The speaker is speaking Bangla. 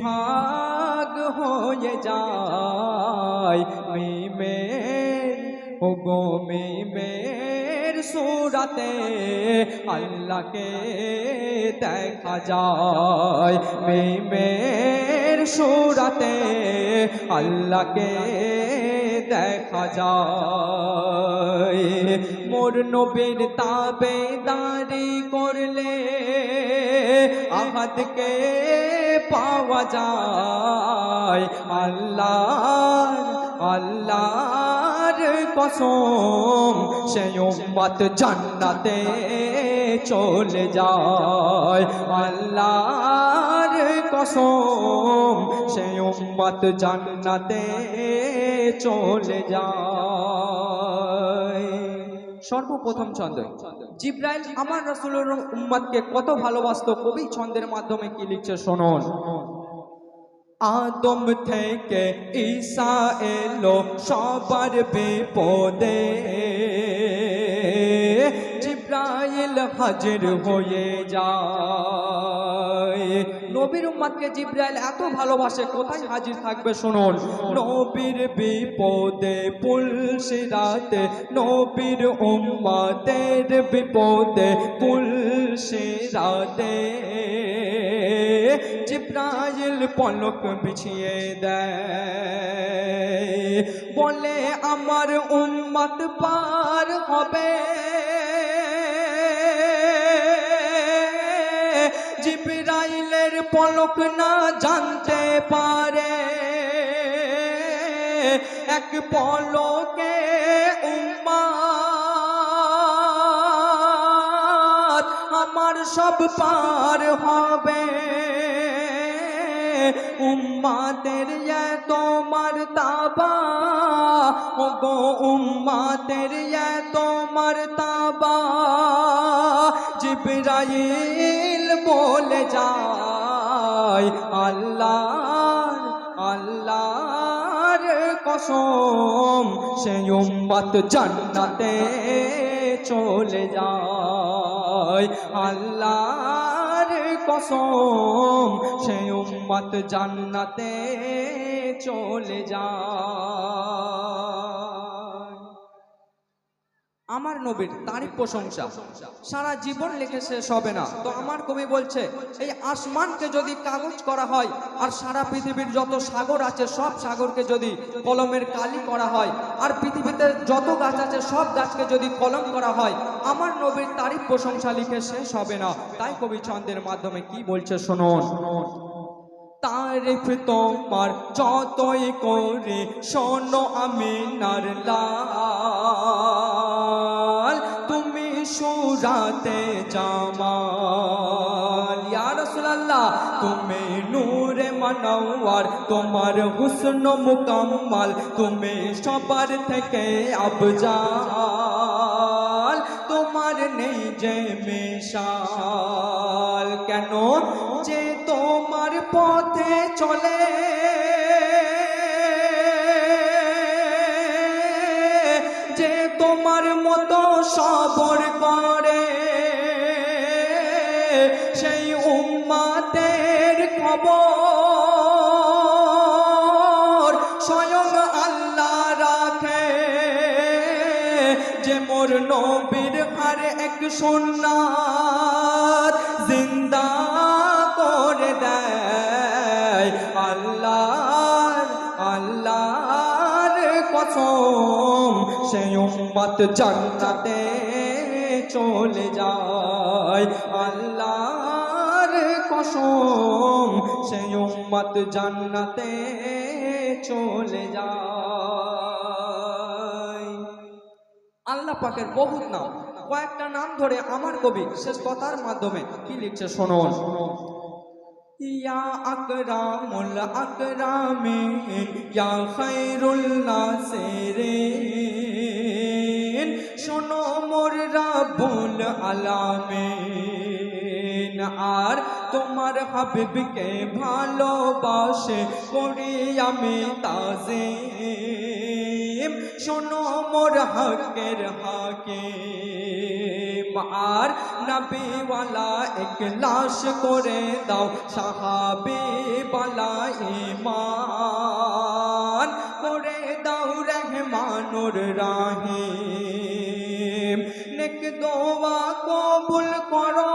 ভাগ হয়ে যায় মিমের ও গো মিমের সুরাতে আল্লাহকে দেখা যায় মিমের সুরাতে আল্লাহকে দেখা যায় মোর নবীর তাবেদারি করলে আহাদকে পাওয়া যায় আল্লাহর কসম সেই উম্মত জান্নাতে চলে যায় আল্লাহর কসম সেই উম্মত জান্নাতে চলে যায়। সর্বপ্রথম ছন্দ জিব্রাইল আমার রাসূলের উম্মতকে কত ভালোবাসতো কবি ছন্দের মাধ্যমে কি লিখছে শুনুন। আদম থেকে ঈসা এলো সবার বিপদে জিব্রাইল হাজির হয়ে যায়। নবীর উম্মতকে জিব্রাইল এত ভালোবাসে কোথায় হাজির থাকবে শুনুন। নবীর বিপদে পুলসিরাতে নবীর উম্মতের বিপদে পুলসিরাতে জিব্রাইল পলক বিছিয়ে দেয় বলে আমার উম্মত পার হবে। জিব্রাইলের পলক না জানতে পারে এক পলকে উম্মত আমার সব পার হবে। উম্মাতের তোমার তাবা ও গো উম্মাতের তোমার তাবা জিব্রাইল বলে যায় আল্লাহর কসম সেই উম্মত জান্নাতে চলে যায় আল্লাহর কসম সেই উম্মত জান্নাতে চলে যায়। আমার নবীর তারিফ প্রশংসা সারা জীবন লিখে শেষ হবে না। তো আমার কবি বলছে এই আসমানকে যদি কাগজ করা হয় আর সারা পৃথিবীর যত সাগর আছে সব সাগরকে যদি কলমের কালি করা হয় আর পৃথিবীতে যত গাছ আছে সব গাছকে যদি কলম করা হয় আমার নবীর তারিফ প্রশংসা লিখে শেষ হবে না। তাই কবি ছন্দের মাধ্যমে কি বলছে শুনুন। তারিফ তোমার যতই করি শোনো আমিনার লাল তুমি সুরাতে জামাল ইয়া রাসূলুল্লাহ তুমি নূরে মানওয়ার তোমার হুসন মুকাম্মাল তুমি সবার থেকে আফজাল তোমার নেই যে মিশাল কেন যে তোমার পথে চলে যে তোমার মতো সবর করে সেই উম্মতের খবর স্বয়ং আল্লাহ রাখে যে মোর নবীর হর এক সুন্নাত জিন্দা করে দেয় আল্লাহর কসম সেই উম্মত জান্নাতে চলে যায় আল্লাহর কসম সেই উম্মত জান্নাতে চলে যায়। আল্লাহ পাকের বহুত নাম কয়েকটা নাম ধরে আমার কবি শেষ কথার মাধ্যমে কি লিখছে শুনুন। ইয়া আকরামুল আকরামিন ইয়া খায়রুল নাসিরিন শোনো মোর রাব্বুল আলামিন আর তোমার হাবিবকে ভালোবাসে করি আমি তাজিম শোনো মোর হকের হাকিম আর নবীওয়ালা ইখলাস করে দাও সাহাবী ঈমান করে দাও রহমানুর রাহিম নেক দোয়া কবুল করো